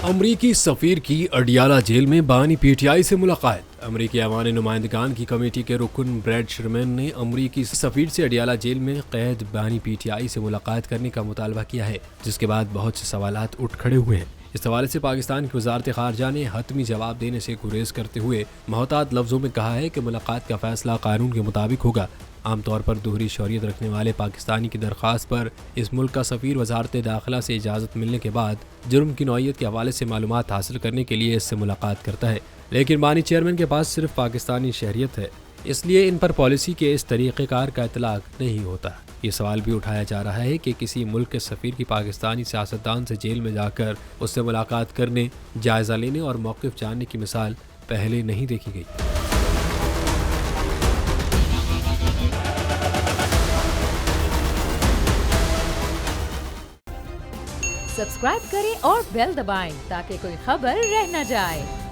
अमरीकी सफीर की अडियाला जेल में बानी पीटीआई से मुलाकात। अमरीकी अवान नुमाइंदगान की कमेटी के रुकन ब्रैड शर्मैन ने अमरीकी सफीर से अडियाला जेल में कैद बानी पीटीआई से मुलाकात करने का मुतालबा किया है, जिसके बाद बहुत से सवालात उठ खड़े हुए हैं। इस हवाले से पाकिस्तान की वजारत खारजा ने हतमी जवाब देने से गुरेज करते हुए मोहतात लफ्जों में कहा है कि मुलाकात का फैसला कानून के मुताबिक होगा। आमतौर पर दोहरी शौरियत रखने वाले पाकिस्तानी की दरख्वास्त पर इस मुल्क का सफ़ीर वजारत दाखिला से इजाज़त मिलने के बाद जुर्म की नौइयत के हवाले से मालूमात हासिल करने के लिए इससे मुलाकात करता है, लेकिन बानी चेयरमैन के पास सिर्फ पाकिस्तानी शहरियत है, इसलिए इन पर पॉलिसी के इस तरीक़ेकार का इतलाक नहीं होता। ये सवाल भी उठाया जा रहा है कि किसी मुल्क के सफ़ीर की पाकिस्तानी सियासतदान से जेल में जाकर उससे मुलाकात करने, जायज़ा लेने और मौक़िफ़ जानने की मिसाल पहले नहीं देखी गई। सब्सक्राइब करें और बेल दबाएं ताकि कोई खबर रह न जाए।